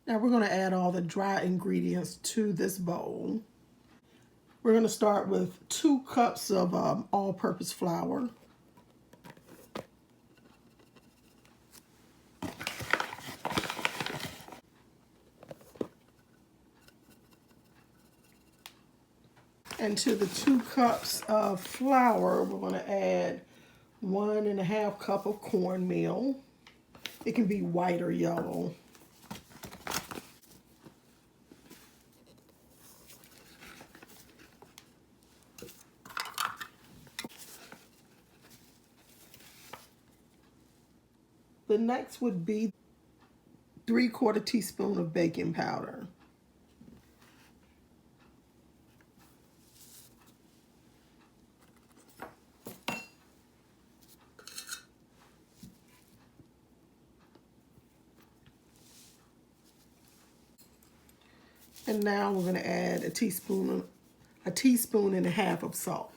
Now we're going to add all the dry ingredients to this bowl. We're going to start with 2 cups of all-purpose flour. And to the 2 cups of flour, we're going to add 1½ cup of cornmeal. It can be white or yellow. The next would be 3/4 teaspoon of baking powder. And now we're going to add a teaspoon and a half of salt.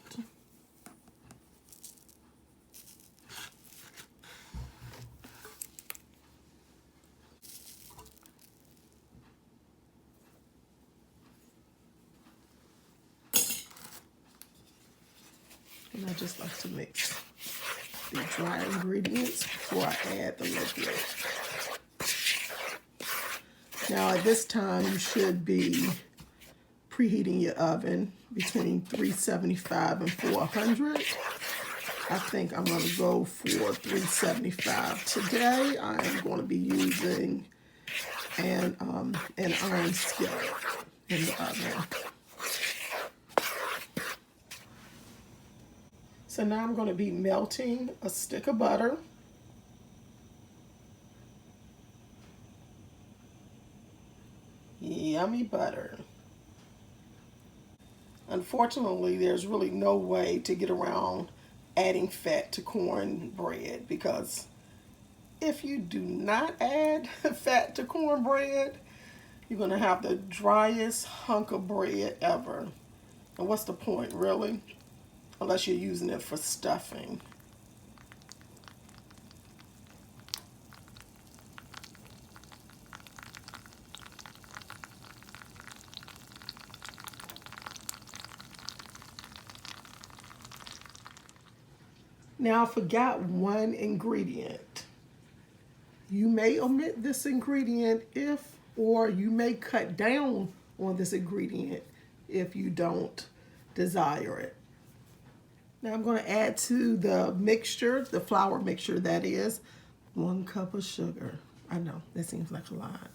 And I just like to mix the dry ingredients before I add the liquid. Now at this time you should be preheating your oven between 375 and 400. I think I'm going to go for 375 today. I am going to be using an iron skillet in the oven. So now I'm going to be melting a stick of butter. Yummy butter. Unfortunately, there's really no way to get around adding fat to cornbread, because if you do not add fat to cornbread, you're going to have the driest hunk of bread ever. And what's the point, really? Unless you're using it for stuffing. Now I forgot one ingredient. You may omit this ingredient or you may cut down on this ingredient if you don't desire it. Now I'm going to add to the mixture, the flour mixture that is, 1 cup of sugar. I know, that seems like a lot.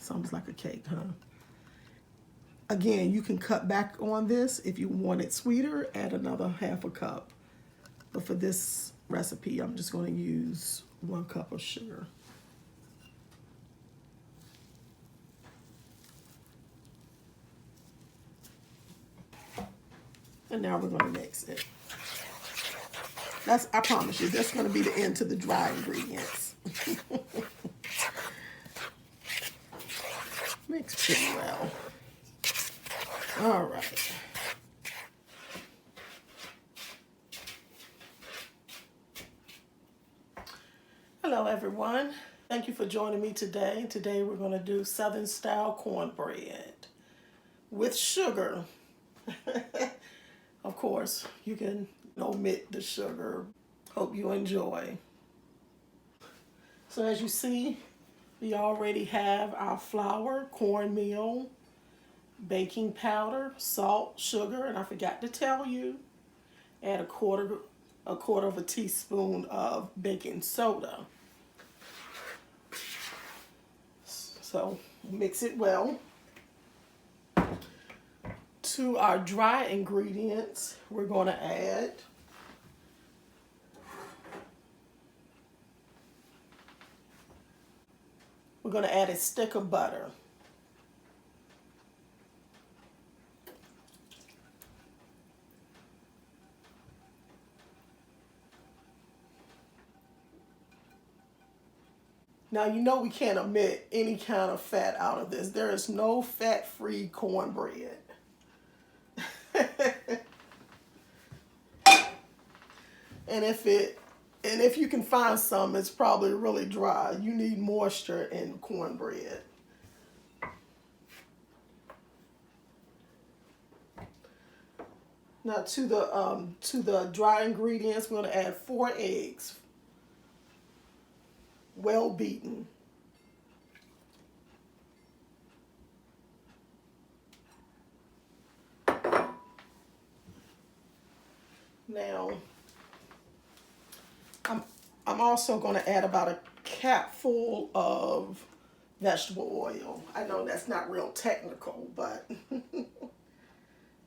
Sounds like a cake, huh? Again, you can cut back on this. If you want it sweeter, add another ½ cup. But for this recipe, I'm just going to use 1 cup of sugar. And now we're going to mix it. I promise you, that's going to be the end to the dry ingredients. Mix pretty well. All right. Hello, everyone. Thank you for joining me today. Today we're going to do Southern style cornbread with sugar. Of course, you can omit the sugar. Hope you enjoy. So as you see, we already have our flour, cornmeal, baking powder, salt, sugar, and I forgot to tell you, add a quarter of a teaspoon of baking soda. So mix it well. To our dry ingredients, we're going to add a stick of butter. Now you know we can't omit any kind of fat out of this. There is no fat-free cornbread. And if you can find some, it's probably really dry. You need moisture in cornbread. Now to the dry ingredients, we're going to add 4 eggs, well beaten. Now, I'm also going to add about a capful of vegetable oil. I know that's not real technical, but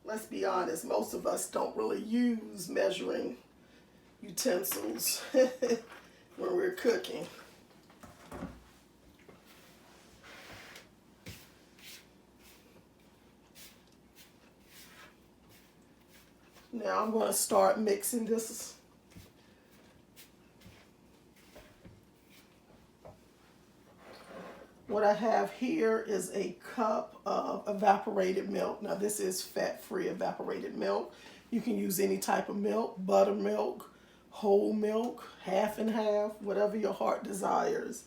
let's be honest, most of us don't really use measuring utensils when we're cooking. Now I'm going to start mixing this. What I have here is a cup of evaporated milk. Now this is fat-free evaporated milk. You can use any type of milk, buttermilk, whole milk, half and half, whatever your heart desires.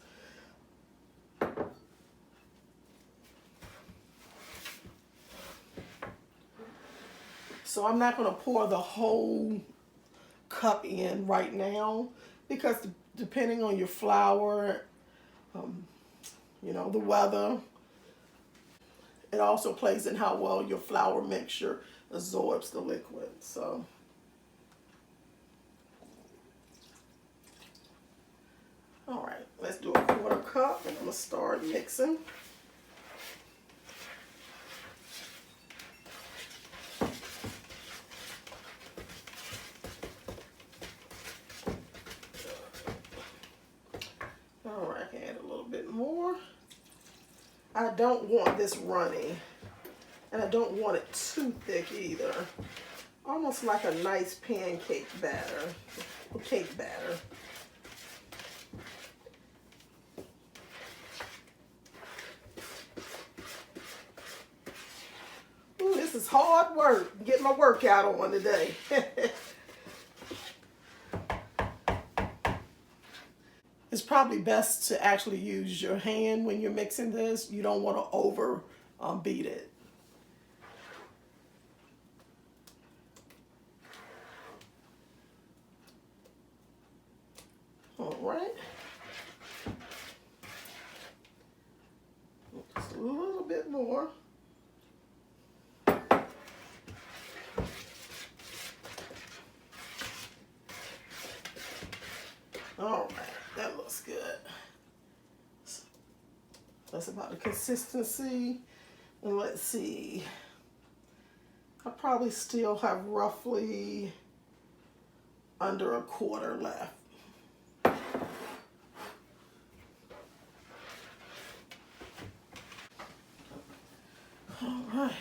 So I'm not going to pour the whole cup in right now because depending on your flour, you know, the weather, it also plays in how well your flour mixture absorbs the liquid. So all right, let's do a 1/4 cup and I'm going to start mixing. All right, I can add a little bit more. I don't want this runny, and I don't want it too thick either. Almost like a nice pancake batter, or cake batter. Ooh, this is hard work, getting my workout on today. It's probably best to actually use your hand when you're mixing this. You don't want to over beat it. All right. Just a little bit more. All right. That looks good. That's about the consistency. And let's see. I probably still have roughly under a 1/4 left. All right.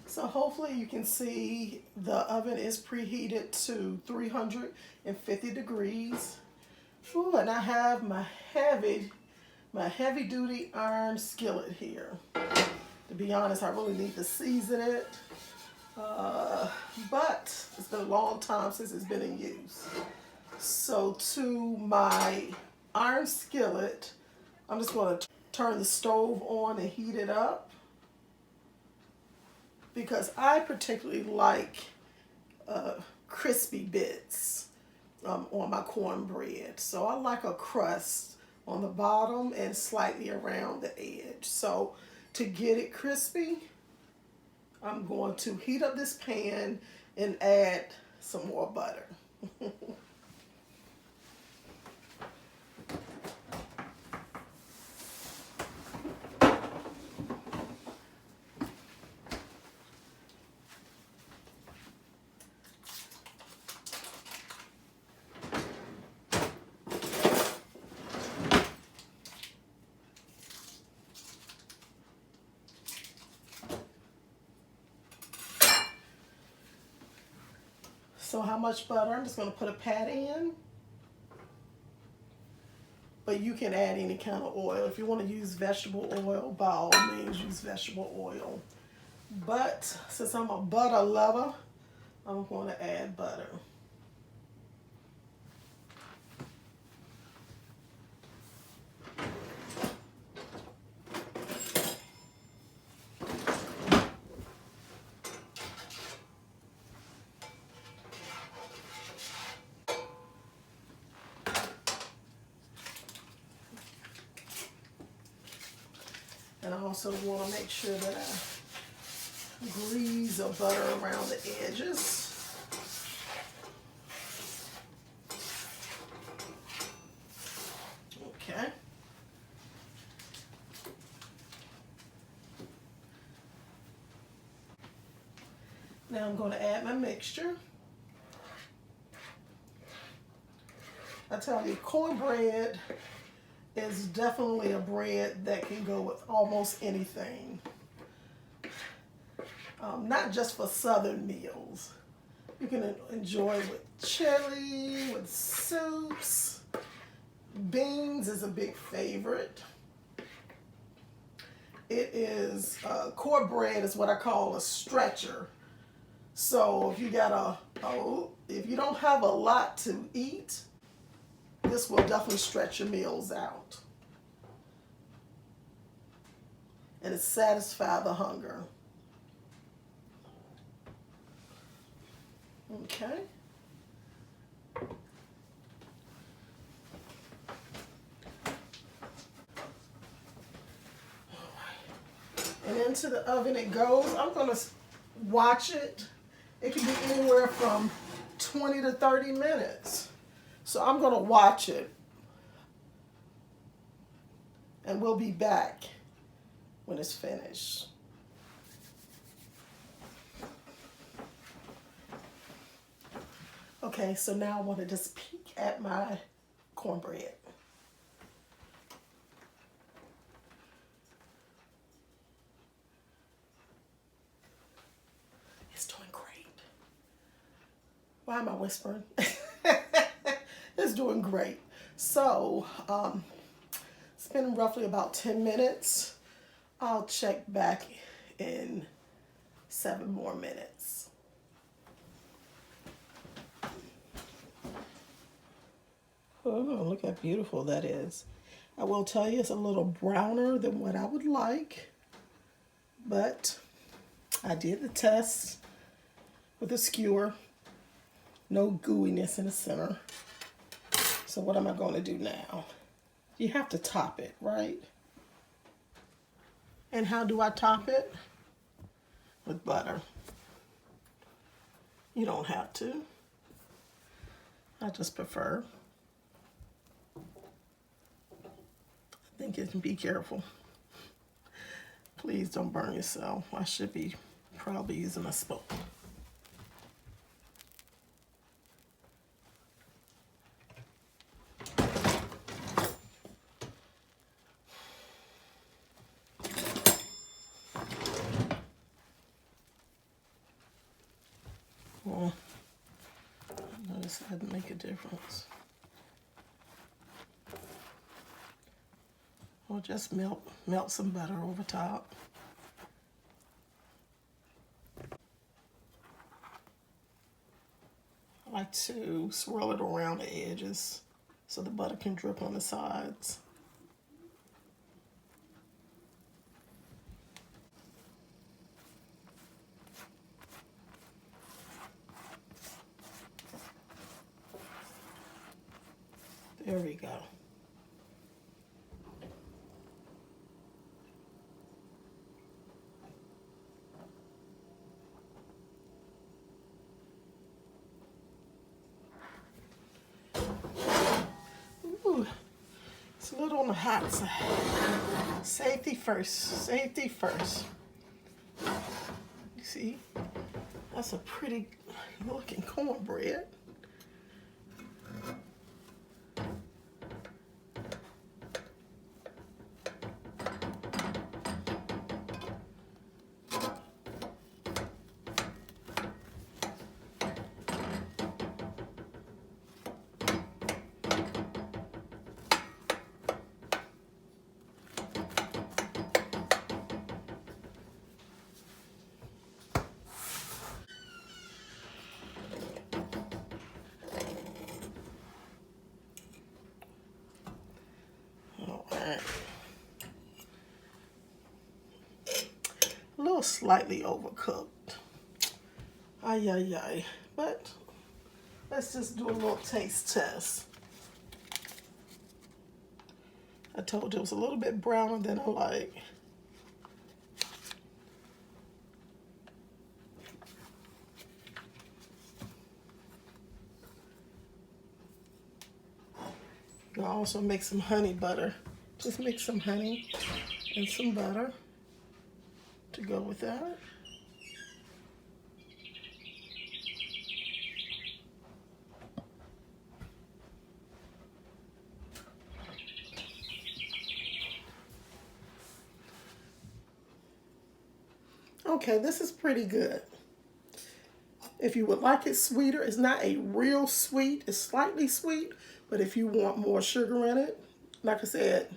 So hopefully you can see the oven is preheated to 350 degrees. Ooh, and I have my heavy duty iron skillet here. To be honest, I really need to season it. But it's been a long time since it's been in use. So to my iron skillet, I'm just going to turn the stove on and heat it up. Because I particularly like crispy bits on my cornbread. So I like a crust on the bottom and slightly around the edge. So to get it crispy, I'm going to heat up this pan and add some more butter. So how much butter? I'm just going to put a pat in. But you can add any kind of oil. If you want to use vegetable oil, by all means use vegetable oil. But since I'm a butter lover, I'm going to add butter. also want to make sure that I grease or butter around the edges. Okay. Now I'm going to add my mixture. I tell you, cornbread is definitely a bread that can go with almost anything. Not just for Southern meals. You can enjoy it with chili, with soups. Beans is a big favorite. It is, cornbread is what I call a stretcher. So if you got if you don't have a lot to eat, this will definitely stretch your meals out. And it satisfies the hunger. Okay. And into the oven it goes. I'm going to watch it. It can be anywhere from 20 to 30 minutes. So I'm going to watch it. And we'll be back when it's finished. Okay, so now I want to just peek at my cornbread. It's doing great. Why am I whispering? It's doing great. So, it's been roughly about 10 minutes. I'll check back in 7 more minutes. Oh, look how beautiful that is. I will tell you it's a little browner than what I would like, but I did the test with a skewer. No gooiness in the center. So what am I going to do now? You have to top it, right? And how do I top it? With butter. You don't have to. I just prefer. I think you can be careful. Please don't burn yourself. I should be probably using a spoon. Well, I noticed it had to make a difference. Or just melt some butter over top. I like to swirl it around the edges so the butter can drip on the sides. There we go. Ooh, it's a little on the hot side. Safety first, safety first. You see, that's a pretty looking cornbread. A little slightly overcooked. Ay, ay, ay. But let's just do a little taste test. I told you it was a little bit browner than I like. You'll also make some honey butter. Just make some honey and some butter to go with that. Okay, this is pretty good. If you would like it sweeter, it's not a real sweet, it's slightly sweet, but if you want more sugar in it, like I said,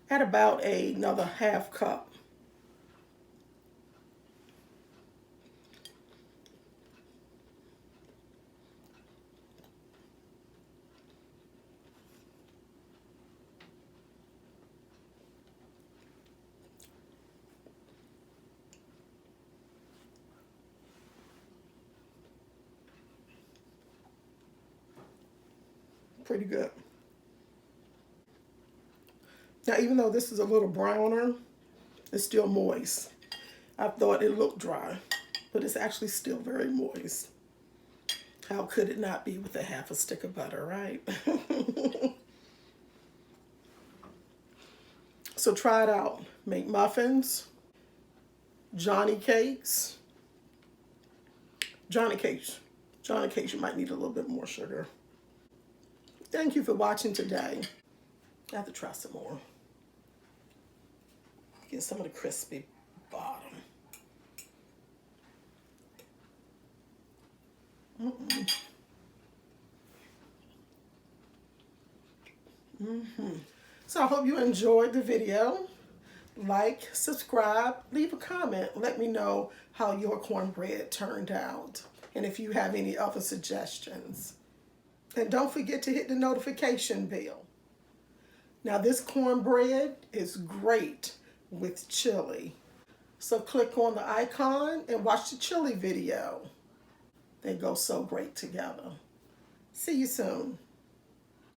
add about another half cup. Pretty good. Now, even though this is a little browner, it's still moist. I thought it looked dry, but it's actually still very moist. How could it not be with a half a stick of butter, right? So try it out. Make muffins, Johnny cakes. Johnny cakes, you might need a little bit more sugar. Thank you for watching today. I have to try some more. Get some of the crispy bottom. So I hope you enjoyed the video. Like, subscribe, leave a comment. Let me know how your cornbread turned out and if you have any other suggestions. And don't forget to hit the notification bell. Now this cornbread is great with chili. So click on the icon and watch the chili video. They go so great together. See you soon.